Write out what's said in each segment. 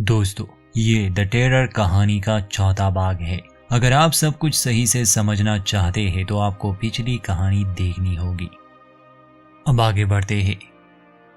दोस्तों, ये the terror कहानी का चौथा भाग है। अगर आप सब कुछ सही से समझना चाहते हैं तो आपको पिछली कहानी देखनी होगी। अब आगे बढ़ते हैं।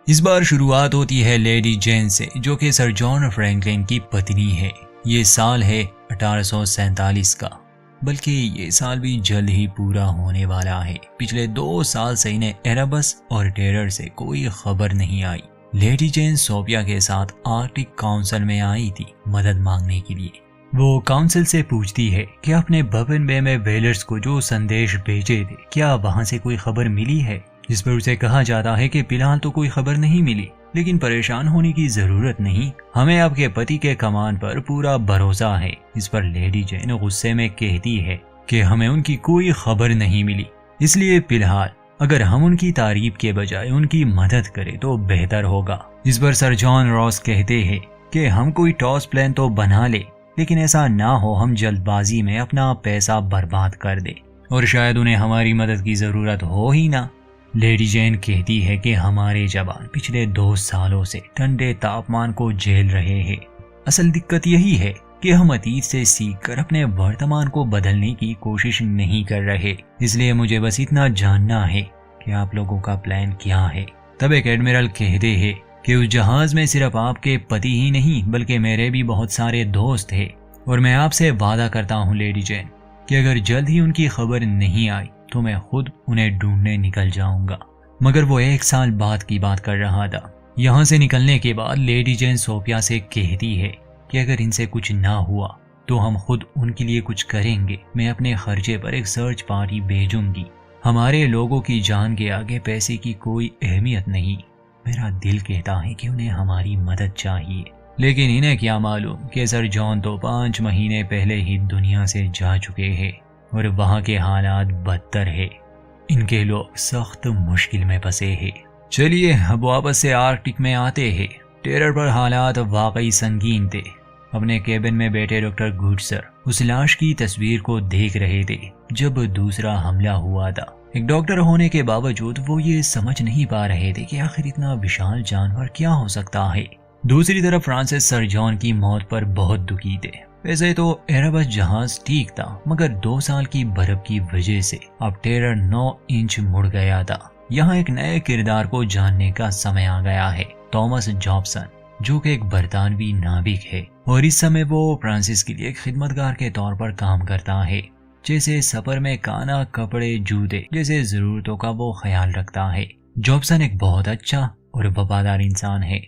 इस बार शुरुआत होती है लेडी जेन से, जो कि सर जॉन फ्रैंकलिन की पत्नी है। ये साल है 1847 का, बल्कि ये साल भी जल्द ही पूरा होने वाला है। पिछले 2 साल से इन्हें एरेबस और टेरर से कोई खबर नहीं आई। लेडी जेन सोफिया के साथ आर्कटिक काउंसिल में आई थी मदद मांगने के लिए। वो काउंसिल से पूछती है कि अपने बबन बे में वेलर्स को जो संदेश भेजे थे, क्या वहां से कोई खबर मिली है। जिस पर उसे कहा जाता है कि फिलहाल तो कोई खबर नहीं मिली, लेकिन परेशान होने की जरूरत नहीं, हमें आपके पति के कमान पर पूरा भरोसा है। इस पर लेडी जेन गुस्से में कहती है कि हमें उनकी कोई खबर नहीं मिली, इसलिए फिलहाल अगर हम उनकी तारीफ के बजाय उनकी मदद करें तो बेहतर होगा। इस पर सर जॉन रॉस कहते हैं कि हम कोई टॉस प्लान तो बना ले, लेकिन ऐसा ना हो हम जल्दबाजी में अपना पैसा बर्बाद कर दे और शायद उन्हें हमारी मदद की जरूरत हो ही ना। लेडी जेन कहती है कि हमारे जवान पिछले 2 सालों से ठंडे तापमान को झेल रहे हैं। असल दिक्कत यही है कि हम अतीत से सीखकर अपने वर्तमान को बदलने की कोशिश नहीं कर रहे। इसलिए मुझे बस इतना जानना है कि आप लोगों का प्लान क्या है। तब एक एडमिरल कहते हैं कि उस जहाज में सिर्फ आपके पति ही नहीं बल्कि मेरे भी बहुत सारे दोस्त हैं, और मैं आपसे वादा करता हूँ लेडी जेन कि अगर जल्द ही उनकी खबर नहीं आई तो मैं खुद उन्हें ढूंढने निकल जाऊंगा। मगर वो 1 साल बाद की बात कर रहा था। यहाँ से निकलने के बाद लेडी जेन सोफिया से कहती है कि अगर इनसे कुछ ना हुआ तो हम खुद उनके लिए कुछ करेंगे। मैं अपने खर्चे पर एक सर्च पार्टी भेजूंगी। हमारे लोगों की जान के आगे पैसे की कोई अहमियत नहीं। मेरा दिल कहता है कि उन्हें हमारी मदद चाहिए, लेकिन इन्हें क्या मालूम कि सर जॉन तो 5 महीने पहले ही दुनिया से जा चुके हैं और वहाँ के हालात बदतर है। इनके लोग सख्त मुश्किल में फंसे हैं। चलिए अब वापस से आर्कटिक में आते हैं। टेरर पर हालात वाकई संगीन थे। अपने केबिन में बैठे डॉक्टर गुडसर उस लाश की तस्वीर को देख रहे थे जब दूसरा हमला हुआ था। एक डॉक्टर होने के बावजूद वो ये समझ नहीं पा रहे थे कि आखिर इतना विशाल जानवर क्या हो सकता है। दूसरी तरफ फ्रांसिस सर जॉन की मौत पर बहुत दुखी थे। वैसे तो एरेबस जहाज ठीक था, मगर 2 साल की बर्फ की वजह से अब टेरर 9 इंच मुड़ गया था। यहाँ एक नए किरदार को जानने का समय आ गया है। थॉमस जॉब्सन, जो कि एक बरतानवी नाविक है और इस समय वो फ्रांसिस के लिए एक खिदमतगार के तौर पर काम करता है। जैसे सफर में खाना, कपड़े, जूते जैसे जरूरतों का वो ख्याल रखता है। जॉब्सन एक बहुत अच्छा और वफादार इंसान है,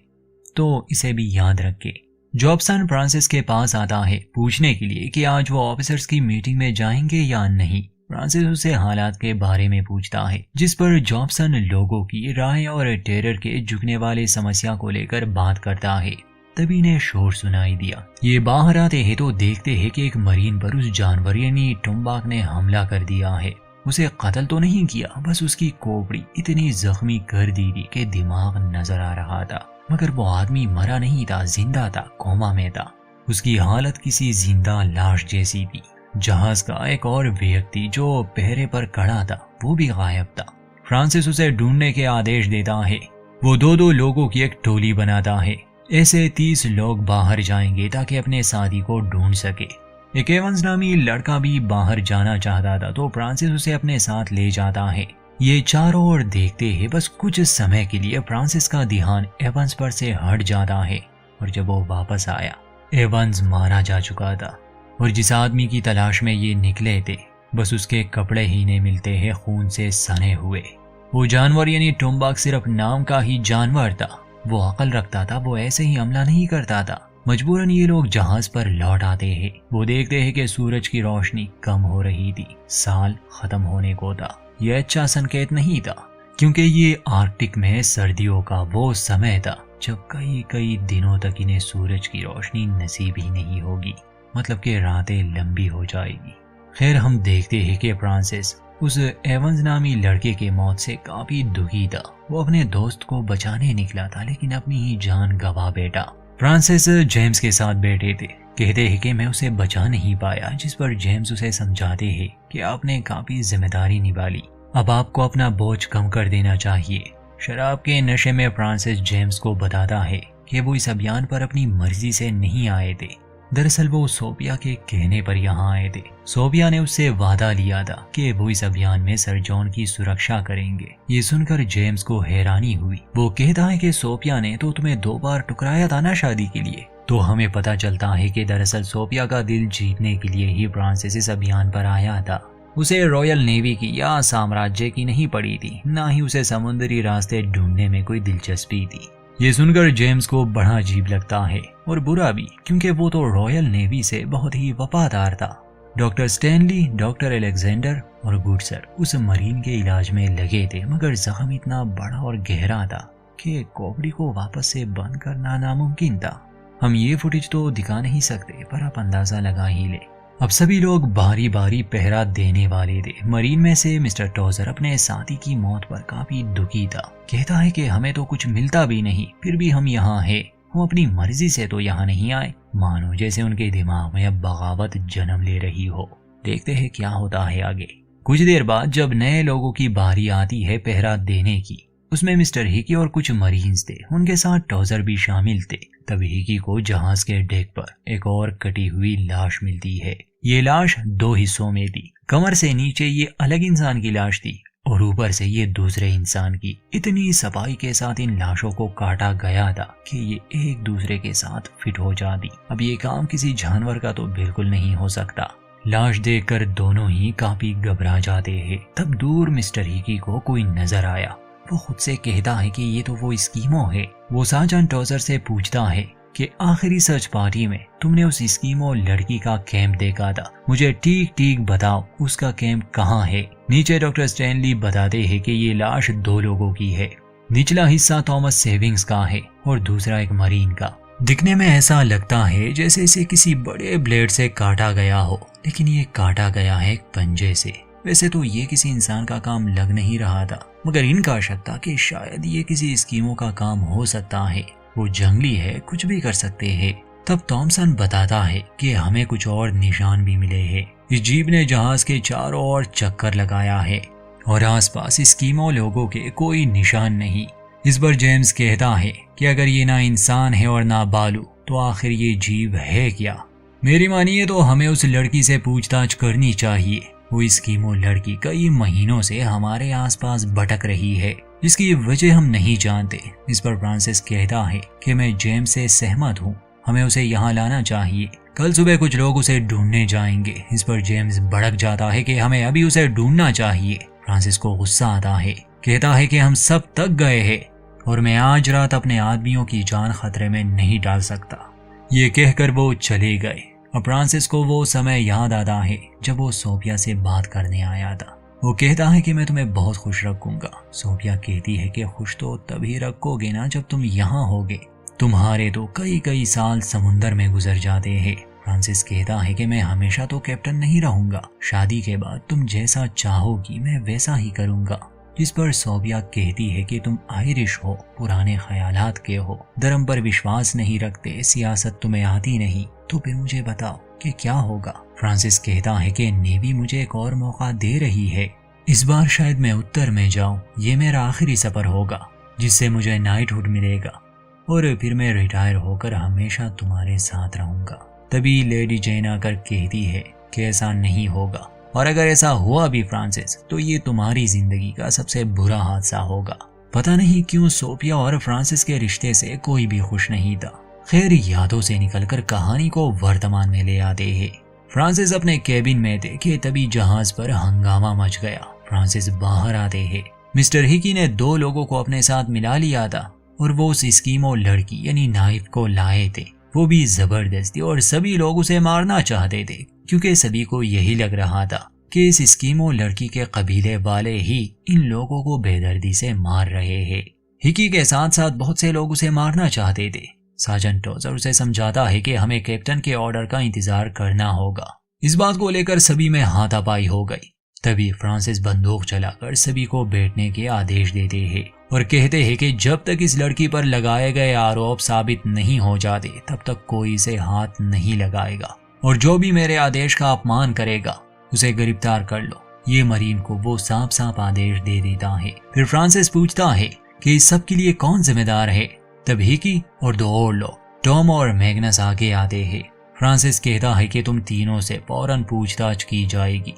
तो इसे भी याद रखे। जॉब्सन फ्रांसिस के पास आता है पूछने के लिए कि आज वो ऑफिसर्स की मीटिंग में जाएंगे या नहीं। फ्रांसिस उसे हालात के बारे में पूछता है, जिस पर जॉब्सन लोगों की राय और टेरर के झुकने वाले समस्या को लेकर बात करता है। तभी इन्हें शोर सुनाई दिया। ये बाहर आते हैं तो देखते हैं कि एक मरीन पर उस जानवर यानी टुम्बाक ने हमला कर दिया है। उसे कत्ल तो नहीं किया, बस उसकी खोपड़ी इतनी जख्मी कर दी थी कि दिमाग नजर आ रहा था। मगर वो आदमी मरा नहीं था, जिंदा था, कोमा में था। उसकी हालत किसी जिंदा लाश जैसी थी। जहाज का एक और व्यक्ति जो पहरे पर खड़ा था वो भी गायब था। फ्रांसिस उसे ढूंढने के आदेश देता है। वो 2-2 लोगों की एक टोली बनाता है। ऐसे 30 लोग बाहर जाएंगे ताकि अपने साथी को ढूंढ सके। एक एवंस नामी लड़का भी बाहर जाना चाहता था, तो फ्रांसिस उसे अपने साथ ले जाता है। ये चारों ओर देखते हैं। बस कुछ समय के लिए फ्रांसिस का ध्यान एवंस पर से हट जाता है, और जब वो वापस आया एवंस मारा जा चुका था। और जिस आदमी की तलाश में ये निकले थे, बस उसके कपड़े ही नहीं मिलते हैं खून से सने हुए। वो जानवर यानी टुम्बाक सिर्फ नाम का ही जानवर था। वो अकल रखता था, वो ऐसे ही हमला नहीं करता था। मजबूरन ये लोग जहाज पर लौट आते हैं। वो देखते हैं कि सूरज की रोशनी कम हो रही थी। साल खत्म होने को था। यह अच्छा संकेत नहीं था, क्योंकि ये आर्कटिक में सर्दियों का वो समय था जब कई दिनों तक इन्हें सूरज की रोशनी नसीब ही नहीं होगी। मतलब कि रातें लंबी हो जाएगी। खैर, हम देखते हैं कि फ्रांसिस उस एवंस नामी लड़के के मौत से काफी दुखी था। वो अपने दोस्त को बचाने निकला था, लेकिन अपनी ही जान गवा बैठा। फ्रांसिस जेम्स के साथ बैठे थे। कहते हैं कि मैं उसे बचा नहीं पाया, जिस पर जेम्स उसे समझाते हैं कि आपने काफी जिम्मेदारी निभा ली, अब आपको अपना बोझ कम कर देना चाहिए। शराब के नशे में फ्रांसिस जेम्स को बताता है कि वो इस अभियान पर अपनी मर्जी से नहीं आए थे। दरअसल वो सोफिया के कहने पर यहाँ आए थे। सोफिया ने उससे वादा लिया था कि वो इस अभियान में सर जॉन की सुरक्षा करेंगे। ये सुनकर जेम्स को हैरानी हुई। वो कहता है कि सोफिया ने तो तुम्हें 2 बार टुकराया था ना शादी के लिए। तो हमें पता चलता है कि दरअसल सोफिया का दिल जीतने के लिए ही फ्रांसिस इस अभियान पर आया था। उसे रॉयल नेवी की या साम्राज्य की नहीं पड़ी थी, ना ही उसे समुद्री रास्ते ढूंढने में कोई दिलचस्पी थी। ये सुनकर जेम्स को बड़ा अजीब लगता है और बुरा भी, क्योंकि वो तो रॉयल नेवी से बहुत ही वफादार था। डॉक्टर स्टैनली, डॉक्टर अलेक्जेंडर और गुडसर उस मरीन के इलाज में लगे थे, मगर जख्म इतना बड़ा और गहरा था कि खोपड़ी को वापस से बंद करना नामुमकिन था। हम ये फुटेज तो दिखा नहीं सकते, पर आप अंदाजा लगा ही ले। अब सभी लोग बारी बारी पहरा देने वाले थे। मरीन में से मिस्टर टॉजर अपने साथी की मौत पर काफी दुखी था। कहता है कि हमें तो कुछ मिलता भी नहीं, फिर भी हम यहाँ हैं। हम अपनी मर्जी से तो यहाँ नहीं आए। मानो जैसे उनके दिमाग में अब बगावत जन्म ले रही हो। देखते हैं क्या होता है आगे। कुछ देर बाद जब नए लोगों की बारी आती है पहरा देने की, उसमें मिस्टर हिकी और कुछ मरीन्स थे, उनके साथ टॉजर भी शामिल थे। तब हिकी को जहाज के डेक पर एक और कटी हुई लाश मिलती है। ये लाश 2 हिस्सों में थी। कमर से नीचे ये अलग इंसान की लाश थी और ऊपर से ये दूसरे इंसान की। इतनी सफाई के साथ इन लाशों को काटा गया था कि ये एक दूसरे के साथ फिट हो जाती। अब ये काम किसी जानवर का तो बिल्कुल नहीं हो सकता। लाश देखकर दोनों ही काफी घबरा जाते हैं। तब दूर मिस्टर हिकी को कोई नजर आया। वो खुद से कहता है कि ये तो वो स्कीमो है। वो सार्जेंट टॉजर से पूछता है कि आखिरी सर्च पार्टी में तुमने उस स्कीमो लड़की का कैंप देखा था, मुझे ठीक ठीक बताओ उसका कैंप कहाँ है। नीचे डॉक्टर स्टैनली बताते हैं कि ये लाश 2 लोगों की है। निचला हिस्सा थॉमस सेविंग्स का है और दूसरा एक मरीन का। दिखने में ऐसा लगता है जैसे इसे किसी बड़े ब्लेड से काटा गया हो, लेकिन ये काटा गया है एक पंजे से। वैसे तो ये किसी इंसान का काम लग नहीं रहा था, मगर इनका शक था कि शायद ये किसी स्कीमों का काम हो सकता है। वो जंगली है, कुछ भी कर सकते हैं। तब थॉमसन बताता है कि हमें कुछ और निशान भी मिले हैं। इस जीप ने जहाज के चारों ओर चक्कर लगाया है और आसपास स्कीमो लोगों के कोई निशान नहीं। इस पर जेम्स कहता है कि अगर ये ना इंसान है और ना बालू, तो आखिर ये जीव है क्या। मेरी मानिए तो हमें उस लड़की से पूछताछ करनी चाहिए। वो स्कीमो लड़की कई महीनों से हमारे आसपास भटक रही है, जिसकी वजह हम नहीं जानते। इस पर फ्रांसिस कहता है कि मैं जेम्स से सहमत हूँ, हमें उसे यहाँ लाना चाहिए। कल सुबह कुछ लोग उसे ढूंढने जाएंगे। इस पर जेम्स भड़क जाता है कि हमें अभी उसे ढूंढना चाहिए। फ्रांसिस को गुस्सा आता है, कहता है कि हम सब थक गए हैं और मैं आज रात अपने आदमियों की जान खतरे में नहीं डाल सकता। ये कहकर वो चले गए। अब फ्रांसिस को वो समय याद आता है जब वो सोफिया से बात करने आया था। वो कहता है कि मैं तुम्हें बहुत खुश रखूंगा। सोफिया कहती है कि खुश तो तभी रखोगे ना जब तुम यहाँ होगे। तुम्हारे तो कई कई साल समुंदर में गुजर जाते हैं। फ्रांसिस कहता है कि मैं हमेशा तो कैप्टन नहीं रहूंगा। शादी के बाद तुम जैसा चाहोगी मैं वैसा ही करूंगा। जिस पर सोफिया कहती है कि तुम आयरिश हो, पुराने ख्यालात के हो, धर्म पर विश्वास नहीं रखते, सियासत तुम्हें आती नहीं, तो फिर मुझे बताओ कि क्या होगा। फ्रांसिस कहता है कि नेवी मुझे एक और मौका दे रही है। इस बार शायद मैं उत्तर में जाऊं। ये मेरा आखिरी सफर होगा जिससे मुझे नाइटहुड मिलेगा और फिर मैं रिटायर होकर हमेशा तुम्हारे साथ रहूंगा। तभी लेडी जेन आकर कहती है कि ऐसा नहीं होगा, और अगर ऐसा हुआ भी फ्रांसिस, तो ये तुम्हारी जिंदगी का सबसे बुरा हादसा होगा। पता नहीं क्यों सोफिया और फ्रांसिस के रिश्ते से कोई भी खुश नहीं था। खैर, यादों से निकलकर कहानी को वर्तमान में ले आते हैं। फ्रांसिस अपने केबिन में थे कि तभी जहाज पर हंगामा मच गया। फ्रांसिस बाहर आते हैं। मिस्टर हिकी ने 2 लोगों को अपने साथ मिला लिया था और वो उस स्कीमो लड़की यानी नाइफ को लाए थे, वो भी जबरदस्ती, और सभी लोग उसे मारना चाहते थे क्योंकि सभी को यही लग रहा था कि इस स्कीमो लड़की के कबीले वाले ही इन लोगों को बेदर्दी से मार रहे हैं। हिकी के साथ साथ बहुत से लोग उसे मारना चाहते थे। सार्जेंट टॉजर उसे समझाता है कि हमें कैप्टन के ऑर्डर का इंतजार करना होगा। इस बात को लेकर सभी में हाथापाई हो गई। तभी फ्रांसिस बंदूक चलाकर सभी को बैठने के आदेश देते हैं और कहते हैं कि जब तक इस लड़की पर लगाए गए आरोप साबित नहीं हो जाते तब तक कोई इसे हाथ नहीं लगाएगा, और जो भी मेरे आदेश का अपमान करेगा उसे गिरफ्तार कर लो। ये मरीन को वो साफ साफ आदेश दे देता है। फिर फ्रांसिस पूछता है कि इस सब के लिए कौन जिम्मेदार है। तब हिकी और दो और लोग टॉम और मैग्नस आगे आते हैं। फ्रांसिस कहता है कि तुम तीनों से फौरन पूछताछ की जाएगी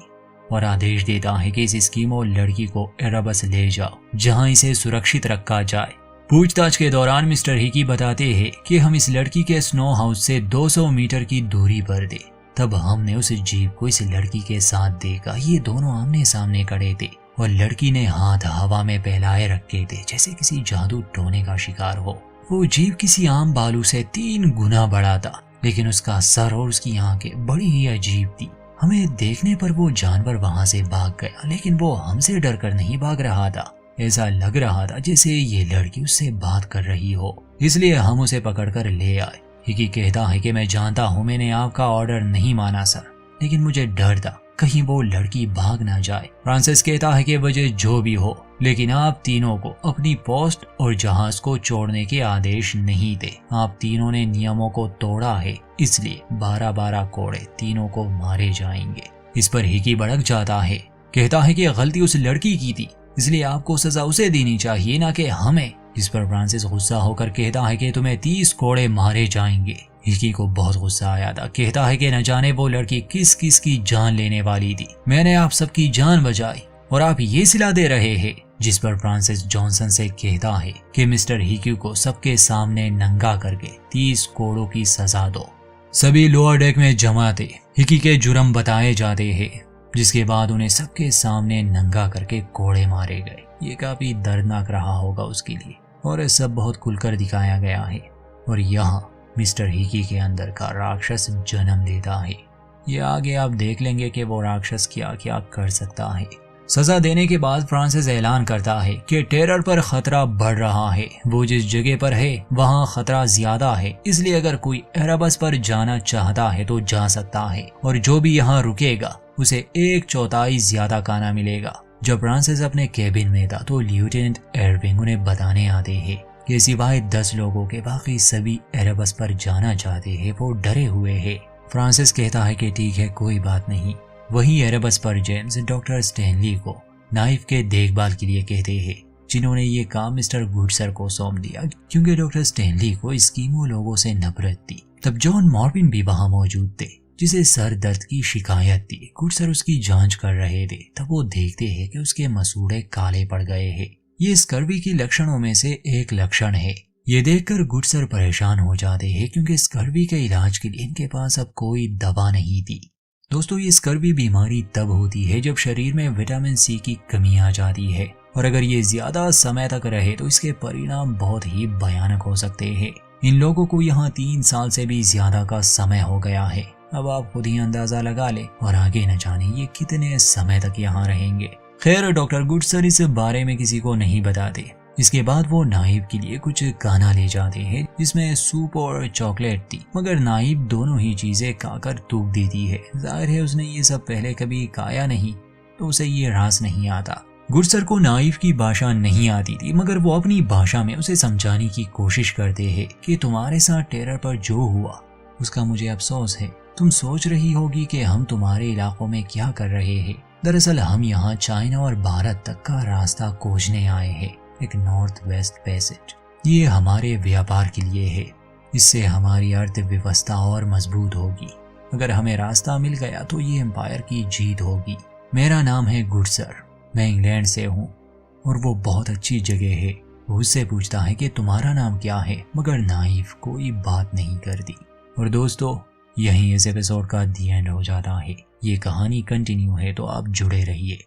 और आदेश देता है कि इस स्कीमो लड़की को एरेबस ले जाओ जहां इसे सुरक्षित रखा जाए। पूछताछ के दौरान मिस्टर हिकी बताते हैं कि हम इस लड़की के स्नो हाउस से 200 मीटर की दूरी पर थे। तब हमने उस जीप को इस लड़की के साथ देखा। ये दोनों आमने सामने खड़े थे और लड़की ने हाथ हवा में फैलाए रखे थे जैसे किसी जादू टोने का शिकार हो। वो जीप किसी आम बालू से 3 गुना बड़ा था, लेकिन उसका सर और उसकी आंखें बड़ी ही अजीब थी। हमें देखने पर वो जानवर वहां से भाग गया, लेकिन वो हमसे डरकर नहीं भाग रहा था। ऐसा लग रहा था जैसे ये लड़की उससे बात कर रही हो, इसलिए हम उसे पकड़कर ले आए। हिकी कहता है कि मैं जानता हूँ मैंने आपका ऑर्डर नहीं माना सर, लेकिन मुझे डर था कहीं वो लड़की भाग ना जाए। फ्रांसिस कहता है कि वजह जो भी हो, लेकिन आप तीनों को अपनी पोस्ट और जहाज को छोड़ने के आदेश नहीं थे। आप तीनों ने नियमों को तोड़ा है, इसलिए 12-12 कोड़े तीनों को मारे जाएंगे। इस पर हिकी भड़क जाता है, कहता है कि गलती उस लड़की की थी, इसलिए आपको सजा उसे देनी चाहिए ना कि हमें। इस पर फ्रांसिस गुस्सा होकर कहता है कि तुम्हें 30 कोड़े मारे जाएंगे। हिकी को बहुत गुस्सा आया था। कहता है कि न जाने वो लड़की किस किस की जान लेने वाली थी। मैंने आप सबकी जान बचाई और आप ये सिला दे रहे हैं। जिस पर फ्रांसिस जॉनसन से कहता है कि मिस्टर हिकी को सबके सामने नंगा करके 30 कोड़ों की सजा दो। सभी लोअर डेक में जमा थे। हिकी के जुर्म बताए जाते हैं, जिसके बाद उन्हें सबके सामने नंगा करके कोड़े मारे गए। ये काफी दर्दनाक रहा होगा उसके लिए, और सब बहुत खुलकर दिखाया गया है। और यहाँ मिस्टर हिकी के अंदर का राक्षस जन्म लेता है। ये आगे आप देख लेंगे कि वो राक्षस क्या क्या कर सकता है। सजा देने के बाद फ्रांसिस ऐलान करता है कि टेरर पर खतरा बढ़ रहा है। वो जिस जगह पर है वहाँ खतरा ज्यादा है, इसलिए अगर कोई एरेबस पर जाना चाहता है तो जा सकता है, और जो भी यहाँ रुकेगा उसे 1/4 ज्यादा खाना मिलेगा। जब फ्रांसिस अपने केबिन में था तो लेफ्टिनेंट एरविंग उन्हें बताने आते हैं कि सिवाय 10 लोगों के बाकी सभी एरेबस पर जाना चाहते हैं। वो डरे हुए हैं। फ्रांसिस कहता है कि ठीक है, कोई बात नहीं। वहीं एरेबस पर जेम्स डॉक्टर स्टैनली को नाइफ के देखभाल के लिए कहते हैं, जिन्होंने ये काम मिस्टर गुडसर को सौंप दिया, क्योंकि डॉक्टर स्टैनली को स्कीमो लोगों से नफरत थी। तब जॉन मॉर्बिन भी वहां मौजूद थे, जिसे सर दर्द की शिकायत थी। गुडसर उसकी जांच कर रहे थे। तब वो देखते हैं कि उसके मसूड़े काले पड़ गए हैं। ये स्कर्वी के लक्षणों में से एक लक्षण है। ये देखकर गुडसर परेशान हो जाते हैं, क्योंकि स्कर्वी के इलाज के लिए इनके पास अब कोई दवा नहीं थी। दोस्तों, ये स्कर्वी बीमारी तब होती है जब शरीर में विटामिन सी की कमी आ जाती है, और अगर ये ज्यादा समय तक रहे तो इसके परिणाम बहुत ही भयानक हो सकते हैं। इन लोगों को यहाँ 3 साल से भी ज्यादा का समय हो गया है। अब आप खुद ही अंदाजा लगा ले, और आगे न जाने ये कितने समय तक यहाँ रहेंगे। खैर, डॉक्टर गुडसर इस बारे में किसी को नहीं बताते। इसके बाद वो नाइब के लिए कुछ खाना ले जाते हैं, जिसमें सूप और चॉकलेट थी, मगर नाइब दोनों ही चीजें खाकर थूक देती है। जाहिर है उसने ये सब पहले कभी खाया नहीं, तो उसे ये रास नहीं आता। गुडसर को नाइब की भाषा नहीं आती थी, मगर वो अपनी भाषा में उसे समझाने की कोशिश करते हैं कि तुम्हारे साथ टेरर पर जो हुआ उसका मुझे अफसोस है। तुम सोच रही होगी कि हम तुम्हारे इलाकों में क्या कर रहे हैं। दरअसल हम यहाँ चाइना और भारत तक का रास्ता खोजने आए हैं, एक नॉर्थ वेस्ट पैसेज। ये हमारे व्यापार के लिए है। इससे हमारी अर्थव्यवस्था और मजबूत होगी। अगर हमें रास्ता मिल गया तो ये एम्पायर की जीत होगी। मेरा नाम है गुडसर, मैं इंग्लैंड से हूँ, और वो बहुत अच्छी जगह है। वो उससे पूछता है कि तुम्हारा नाम क्या है, मगर नाइफ कोई बात नहीं करती। और दोस्तों, यहीं इस एपिसोड का दी एंड हो जाता है। ये कहानी कंटिन्यू है, तो आप जुड़े रहिए।